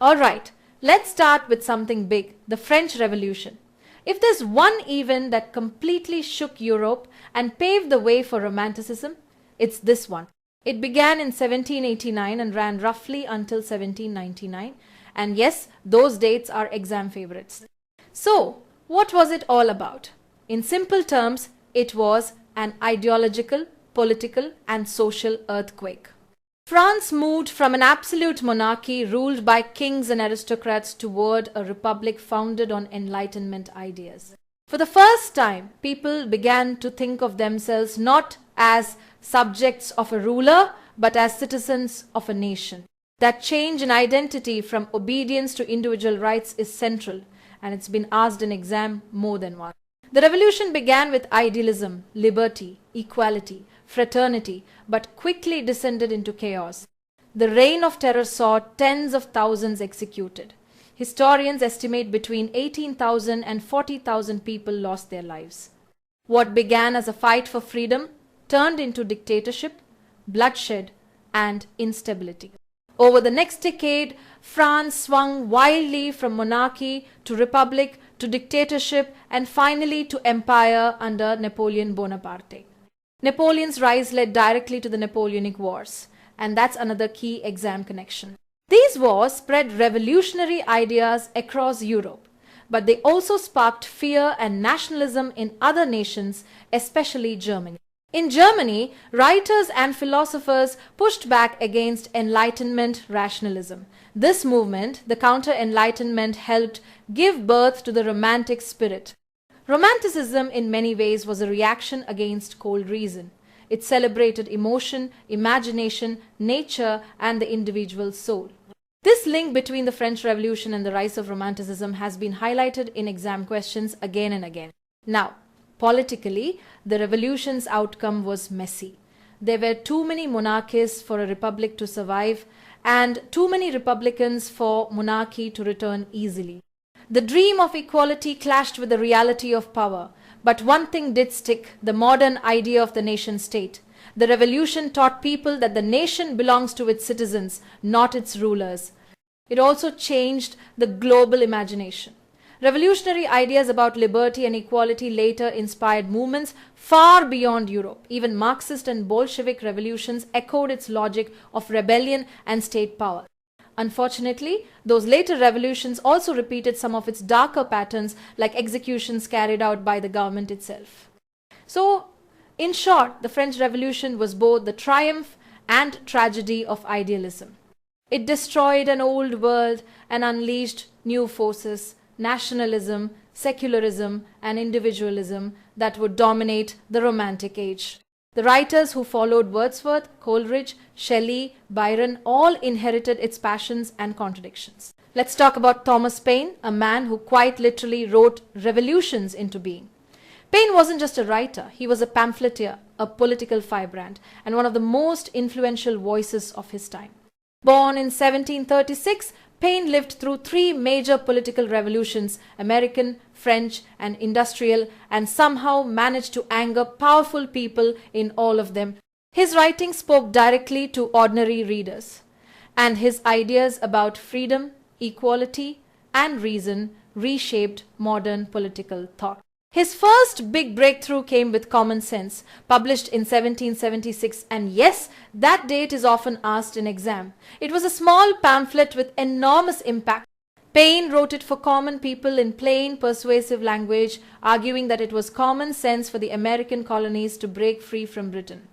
Alright, let's start with something big, the French Revolution. If there's one event that completely shook Europe and paved the way for Romanticism, it's this one. It began in 1789 and ran roughly until 1799. And yes, those dates are exam favorites. So, what was it all about? In simple terms, it was an ideological, political, and social earthquake. France moved from an absolute monarchy ruled by kings and aristocrats toward a republic founded on Enlightenment ideas. For the first time, people began to think of themselves not as subjects of a ruler, but as citizens of a nation. That change in identity from obedience to individual rights is central, and it's been asked in exam more than once. The revolution began with idealism, liberty, equality, fraternity, but quickly descended into chaos. The reign of terror saw tens of thousands executed. Historians estimate between 18,000 and 40,000 people lost their lives. What began as a fight for freedom turned into dictatorship, bloodshed, and instability. Over the next decade, France swung wildly from monarchy to republic to dictatorship and finally to empire under Napoleon Bonaparte. Napoleon's rise led directly to the Napoleonic Wars, and that's another key exam connection. These wars spread revolutionary ideas across Europe, but they also sparked fear and nationalism in other nations, especially Germany. In Germany, writers and philosophers pushed back against Enlightenment rationalism. This movement, the Counter-Enlightenment, helped give birth to the Romantic spirit. Romanticism in many ways was a reaction against cold reason. It celebrated emotion, imagination, nature, and the individual soul. This link between the French Revolution and the rise of Romanticism has been highlighted in exam questions again and again. Now, politically, the revolution's outcome was messy. There were too many monarchies for a republic to survive, and too many republicans for monarchy to return easily. The dream of equality clashed with the reality of power, but one thing did stick: the modern idea of the nation-state. The revolution taught people that the nation belongs to its citizens, not its rulers. It also changed the global imagination. Revolutionary ideas about liberty and equality later inspired movements far beyond Europe. Even Marxist and Bolshevik revolutions echoed its logic of rebellion and state power. Unfortunately, those later revolutions also repeated some of its darker patterns, like executions carried out by the government itself. So, in short, the French Revolution was both the triumph and tragedy of idealism. It destroyed an old world and unleashed new forces: nationalism, secularism, and individualism that would dominate the Romantic age. The writers who followed Wordsworth, Coleridge, Shelley, Byron all inherited its passions and contradictions. Let's talk about Thomas Paine, a man who quite literally wrote revolutions into being. Paine wasn't just a writer, he was a pamphleteer, a political firebrand, and one of the most influential voices of his time. Born in 1736, Paine lived through three major political revolutions: American, French, and industrial, and somehow managed to anger powerful people in all of them. His writing spoke directly to ordinary readers, and his ideas about freedom, equality, and reason reshaped modern political thought. His first big breakthrough came with Common Sense, published in 1776, and yes, that date is often asked in exam. It was a small pamphlet with enormous impact. Paine wrote it for common people in plain, persuasive language, arguing that it was common sense for the American colonies to break free from Britain.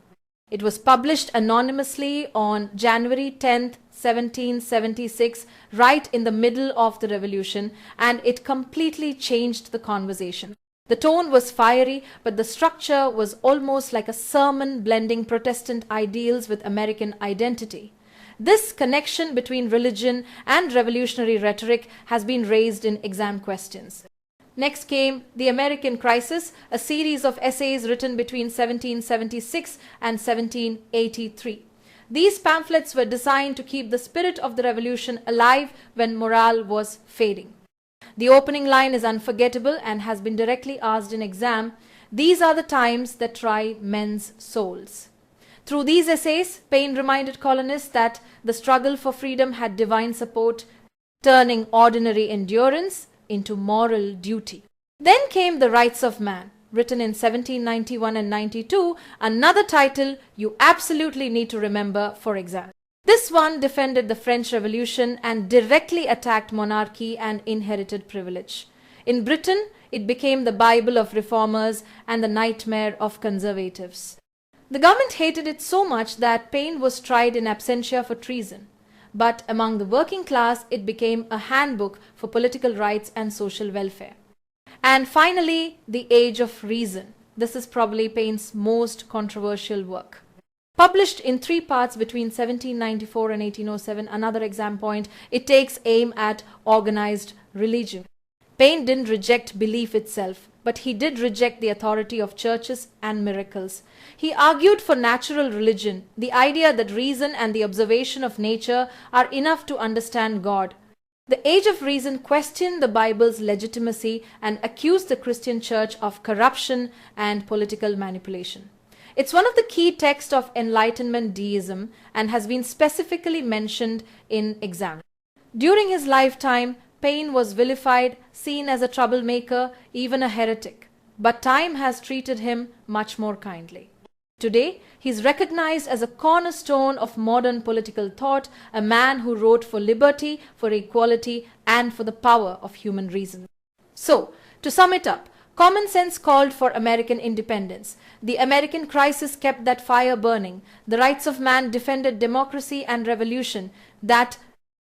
It was published anonymously on January 10th, 1776, right in the middle of the revolution, and it completely changed the conversation. The tone was fiery, but the structure was almost like a sermon blending Protestant ideals with American identity. This connection between religion and revolutionary rhetoric has been raised in exam questions. Next came The American Crisis, a series of essays written between 1776 and 1783. These pamphlets were designed to keep the spirit of the revolution alive when morale was fading. The opening line is unforgettable and has been directly asked in exam: "These are the times that try men's souls." Through these essays, Paine reminded colonists that the struggle for freedom had divine support. turning ordinary endurance into moral duty. Then came The Rights of Man, written in 1791 and 92, another title you absolutely need to remember for exam. This one defended the French Revolution and directly attacked monarchy and inherited privilege. In Britain, it became the Bible of reformers and the nightmare of conservatives. The government hated it so much that Paine was tried in absentia for treason. But among the working class, it became a handbook for political rights and social welfare. And finally, The Age of Reason. This is probably Paine's most controversial work. Published in 3 parts between 1794 and 1807, another exam point, it takes aim at organized religion. Paine didn't reject belief itself, but he did reject the authority of churches and miracles. He argued for natural religion, the idea that reason and the observation of nature are enough to understand God. The Age of Reason questioned the Bible's legitimacy and accused the Christian church of corruption and political manipulation. It's one of the key texts of Enlightenment deism and has been specifically mentioned in exams. During his lifetime, Paine was vilified, seen as a troublemaker, even a heretic. But time has treated him much more kindly. Today, he is recognized as a cornerstone of modern political thought, a man who wrote for liberty, for equality, and for the power of human reason. So, to sum it up, common sense called for American independence. The American crisis kept that fire burning. The Rights of Man defended democracy and revolution.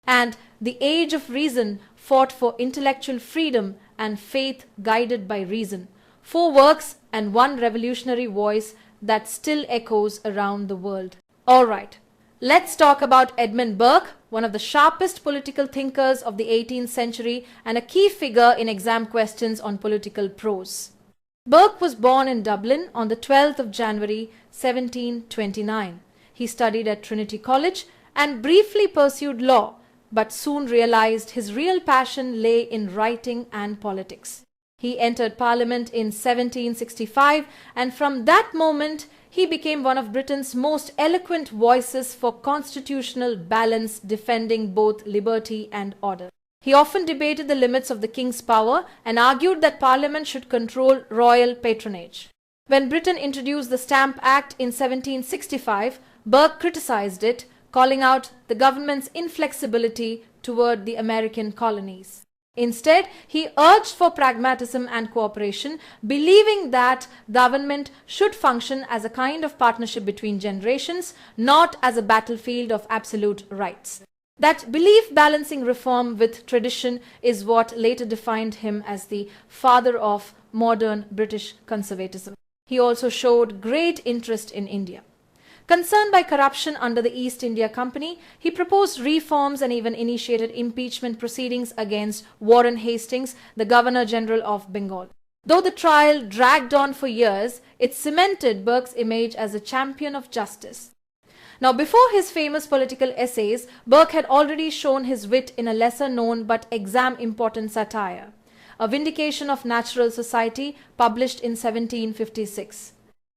And The Age of Reason fought for intellectual freedom and faith guided by reason. 4 works and 1 revolutionary voice that still echoes around the world. Alright, let's talk about Edmund Burke, one of the sharpest political thinkers of the 18th century and a key figure in exam questions on political prose. Burke was born in Dublin on the 12th of January 1729. He studied at Trinity College and briefly pursued law, but soon realized his real passion lay in writing and politics. He entered Parliament in 1765, and from that moment he became one of Britain's most eloquent voices for constitutional balance, defending both liberty and order. He often debated the limits of the king's power and argued that Parliament should control royal patronage. When Britain introduced the Stamp Act in 1765, Burke criticized it, calling out the government's inflexibility toward the American colonies. Instead, he urged for pragmatism and cooperation, believing that government should function as a kind of partnership between generations, not as a battlefield of absolute rights. That belief-balancing reform with tradition is what later defined him as the father of modern British conservatism. He also showed great interest in India. Concerned by corruption under the East India Company, he proposed reforms and even initiated impeachment proceedings against Warren Hastings, the Governor-General of Bengal. Though the trial dragged on for years, it cemented Burke's image as a champion of justice. Now, before his famous political essays, Burke had already shown his wit in a lesser-known but exam-important satire, A Vindication of Natural Society, published in 1756.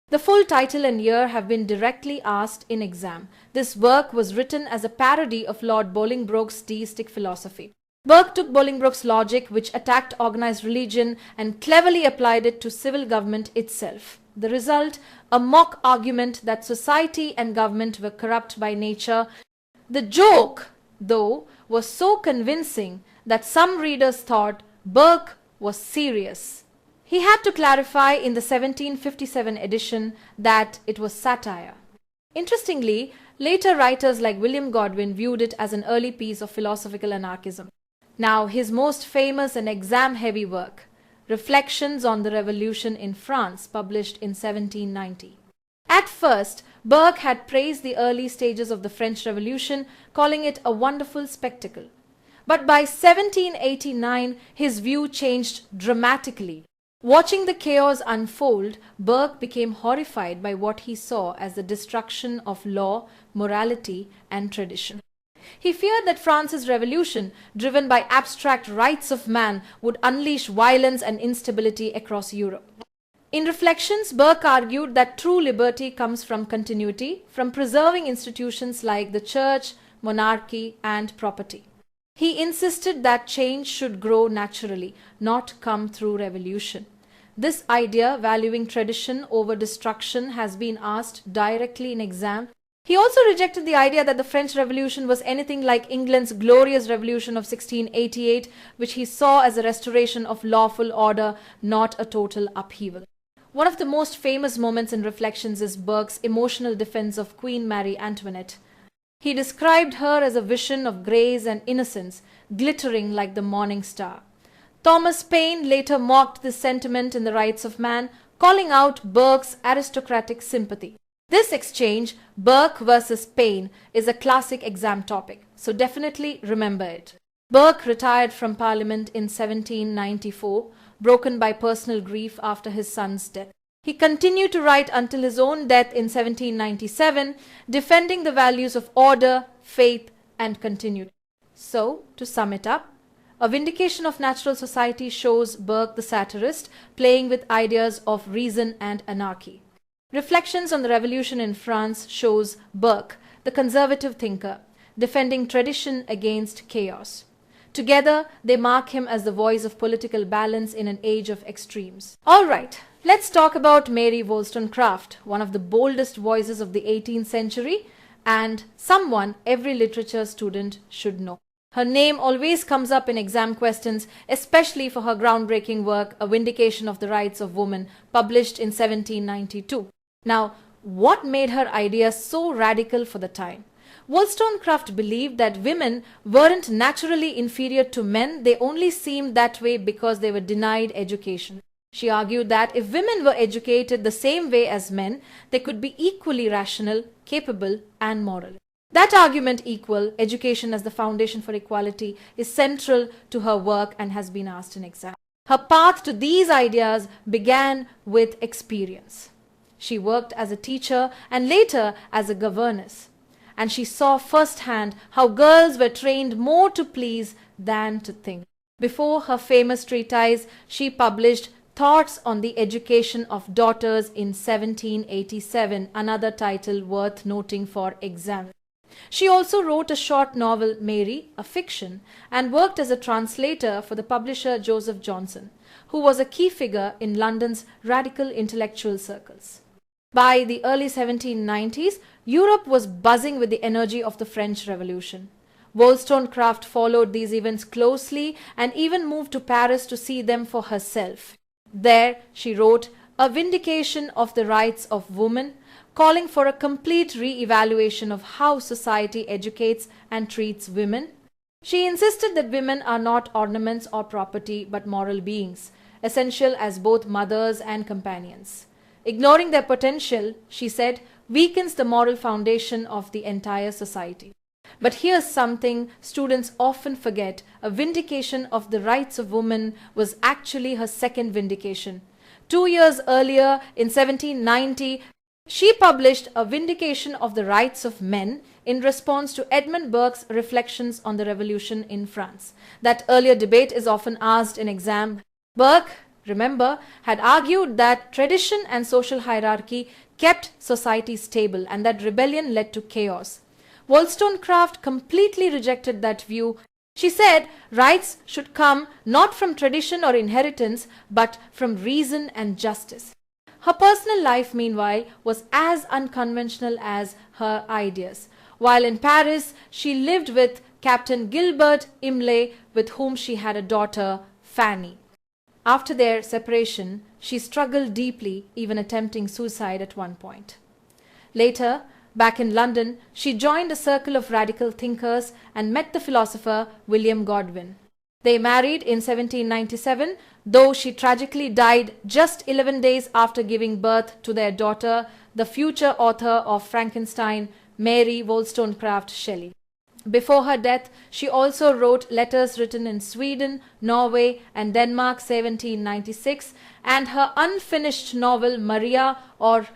The full title and year have been directly asked in exam. This work was written as a parody of Lord Bolingbroke's deistic philosophy. Burke took Bolingbroke's logic, which attacked organized religion, and cleverly applied it to civil government itself. The result, a mock argument that society and government were corrupt by nature. The joke, though, was so convincing that some readers thought Burke was serious. He had to clarify in the 1757 edition that it was satire. Interestingly, later writers like William Godwin viewed it as an early piece of philosophical anarchism. Now, his most famous and exam-heavy work, Reflections on the Revolution in France, published in 1790. At first, Burke had praised the early stages of the French Revolution, calling it a wonderful spectacle. But by 1789, his view changed dramatically. Watching the chaos unfold, Burke became horrified by what he saw as the destruction of law, morality, and tradition. He feared that France's revolution, driven by abstract rights of man, would unleash violence and instability across Europe. In Reflections, Burke argued that true liberty comes from continuity, from preserving institutions like the church, monarchy, and property. He insisted that change should grow naturally, not come through revolution. This idea, valuing tradition over destruction, has been asked directly in exam. He also rejected the idea that the French Revolution was anything like England's glorious revolution of 1688, which he saw as a restoration of lawful order, not a total upheaval. One of the most famous moments in Reflections is Burke's emotional defense of Queen Mary Antoinette. He described her as a vision of grace and innocence, glittering like the morning star. Thomas Paine later mocked this sentiment in The Rights of Man, calling out Burke's aristocratic sympathy. This exchange, Burke versus Paine, is a classic exam topic, so definitely remember it. Burke retired from Parliament in 1794, broken by personal grief after his son's death. He continued to write until his own death in 1797, defending the values of order, faith, and continuity. So, to sum it up, A Vindication of Natural Society shows Burke the satirist playing with ideas of reason and anarchy. Reflections on the Revolution in France shows Burke, the conservative thinker, defending tradition against chaos. Together, they mark him as the voice of political balance in an age of extremes. Alright, let's talk about Mary Wollstonecraft, one of the boldest voices of the 18th century and someone every literature student should know. Her name always comes up in exam questions, especially for her groundbreaking work, A Vindication of the Rights of Woman, published in 1792. Now, what made her idea so radical for the time? Wollstonecraft believed that women weren't naturally inferior to men, they only seemed that way because they were denied education. She argued that if women were educated the same way as men, they could be equally rational, capable, and moral. That argument, equal education as the foundation for equality, is central to her work and has been asked in exam. Her path to these ideas began with experience. She worked as a teacher and later as a governess, and she saw firsthand how girls were trained more to please than to think. Before her famous treatise, she published Thoughts on the Education of Daughters in 1787, another title worth noting for exam. She also wrote a short novel, Mary, a fiction, and worked as a translator for the publisher Joseph Johnson, who was a key figure in London's radical intellectual circles. By the early 1790s, Europe was buzzing with the energy of the French Revolution. Wollstonecraft followed these events closely and even moved to Paris to see them for herself. There, she wrote A Vindication of the Rights of Woman, calling for a complete re-evaluation of how society educates and treats women. She insisted that women are not ornaments or property but moral beings, essential as both mothers and companions. Ignoring their potential, she said, weakens the moral foundation of the entire society. But here's something students often forget. A Vindication of the Rights of Woman was actually her second vindication. 2 years earlier, in 1790, she published A Vindication of the Rights of Men in response to Edmund Burke's Reflections on the Revolution in France. That earlier debate is often asked in exam. Burke, remember, had argued that tradition and social hierarchy kept society stable and that rebellion led to chaos. Wollstonecraft completely rejected that view. She said rights should come not from tradition or inheritance, but from reason and justice. Her personal life, meanwhile, was as unconventional as her ideas. While in Paris, she lived with Captain Gilbert Imlay, with whom she had a daughter, Fanny. After their separation, she struggled deeply, even attempting suicide at one point. Later, back in London, she joined a circle of radical thinkers and met the philosopher William Godwin. They married in 1797, though she tragically died just 11 days after giving birth to their daughter, the future author of Frankenstein, Mary Wollstonecraft Shelley. Before her death, she also wrote letters written in Sweden, Norway, and Denmark 1796, and her unfinished novel Maria, or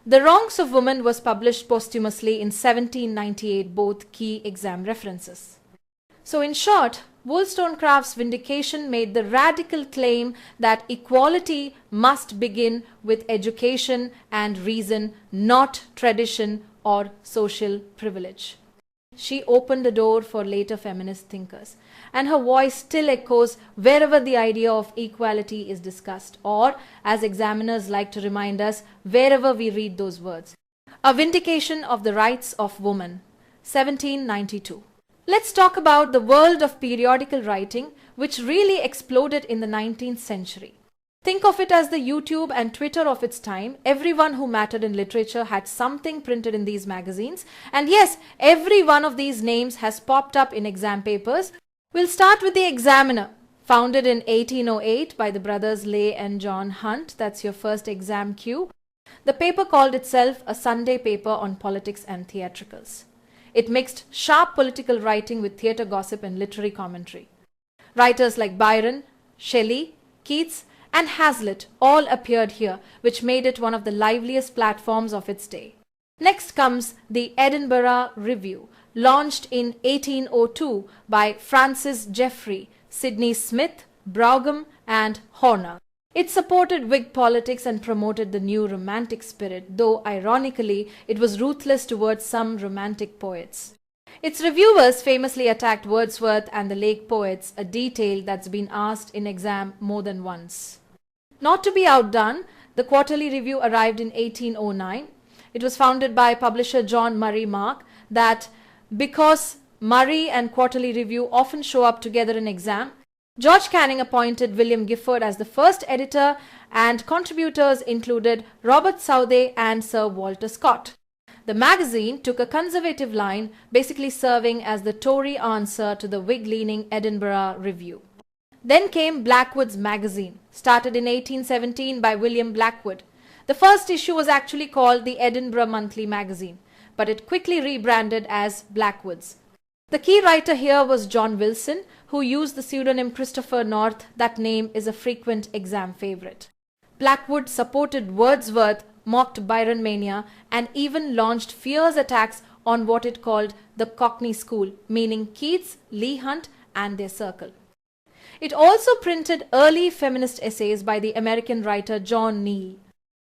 The Wrongs of Woman, was published posthumously in 1798, both key exam references. So in short, Wollstonecraft's vindication made the radical claim that equality must begin with education and reason, not tradition or social privilege. She opened the door for later feminist thinkers, and her voice still echoes wherever the idea of equality is discussed, or, as examiners like to remind us, wherever we read those words. A Vindication of the Rights of Woman, 1792. Let's talk about the world of periodical writing, which really exploded in the 19th century. Think of it as the YouTube and Twitter of its time. Everyone who mattered in literature had something printed in these magazines. And yes, every one of these names has popped up in exam papers. We'll start with the Examiner, founded in 1808 by the brothers Leigh and John Hunt. That's your first exam cue. The paper called itself a Sunday paper on politics and theatricals. It mixed sharp political writing with theatre gossip and literary commentary. Writers like Byron, Shelley, Keats, and Hazlitt all appeared here, which made it one of the liveliest platforms of its day. Next comes the Edinburgh Review, launched in 1802 by Francis Jeffrey, Sidney Smith, Brougham, and Horner. It supported Whig politics and promoted the new romantic spirit, though ironically it was ruthless towards some romantic poets. Its reviewers famously attacked Wordsworth and the Lake poets, a detail that's been asked in exam more than once. Not to be outdone, the Quarterly Review arrived in 1809. It was founded by publisher John Murray Mark, that because Murray and Quarterly Review often show up together in exam, George Canning appointed William Gifford as the first editor, and contributors included Robert Southey and Sir Walter Scott. The magazine took a conservative line, basically serving as the Tory answer to the Whig-leaning Edinburgh Review. Then came Blackwood's Magazine, started in 1817 by William Blackwood. The first issue was actually called the Edinburgh Monthly Magazine, but it quickly rebranded as Blackwood's. The key writer here was John Wilson, who used the pseudonym Christopher North. That name is a frequent exam favorite. Blackwood supported Wordsworth, mocked Byron mania, and even launched fierce attacks on what it called the Cockney School, meaning Keats, Leigh Hunt, and their circle. It also printed early feminist essays by the American writer John Neal.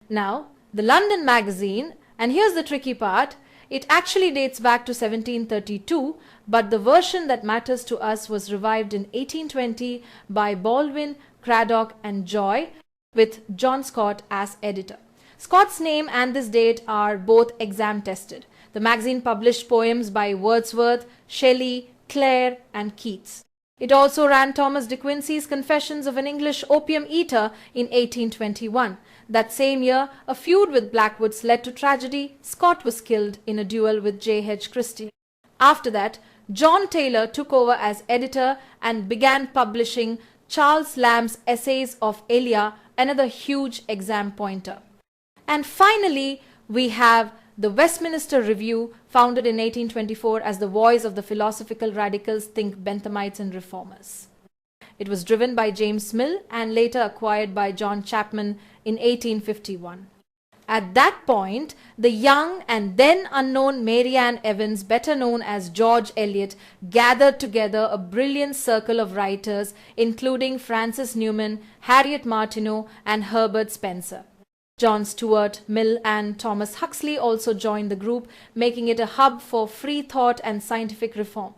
Now, the London Magazine, and here's the tricky part, it actually dates back to 1732, but the version that matters to us was revived in 1820 by Baldwin, Cradock, and Joy, with John Scott as editor. Scott's name and this date are both exam tested. The magazine published poems by Wordsworth, Shelley, Clare, and Keats. It also ran Thomas de Quincey's Confessions of an English Opium Eater in 1821. That same year, a feud with Blackwood's led to tragedy. Scott was killed in a duel with J. H. Christie. After that, John Taylor took over as editor and began publishing Charles Lamb's Essays of Elia, another huge exam pointer. And finally, we have the Westminster Review, founded in 1824 as the voice of the philosophical radicals, think Benthamites and Reformers. It was driven by James Mill and later acquired by John Chapman in 1851. At that point, the young and then unknown Mary Ann Evans, better known as George Eliot, gathered together a brilliant circle of writers, including Francis Newman, Harriet Martineau, and Herbert Spencer. John Stuart Mill and Thomas Huxley also joined the group, making it a hub for free thought and scientific reform.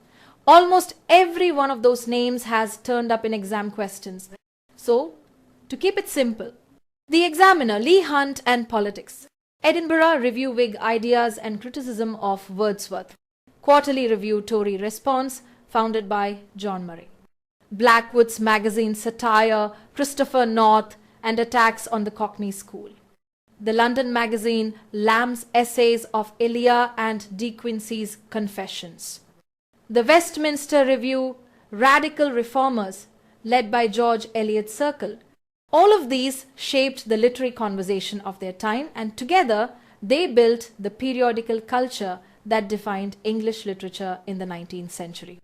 Almost every one of those names has turned up in exam questions. So, to keep it simple, the Examiner, Leigh Hunt and Politics. Edinburgh Review, Whig Ideas and Criticism of Wordsworth. Quarterly Review, Tory Response, founded by John Murray. Blackwood's Magazine, Satire, Christopher North, and attacks on the Cockney School. The London Magazine, Lamb's Essays of Elia and De Quincey's Confessions. The Westminster Review, Radical Reformers, led by George Eliot's circle. All of these shaped the literary conversation of their time, and together they built the periodical culture that defined English literature in the 19th century.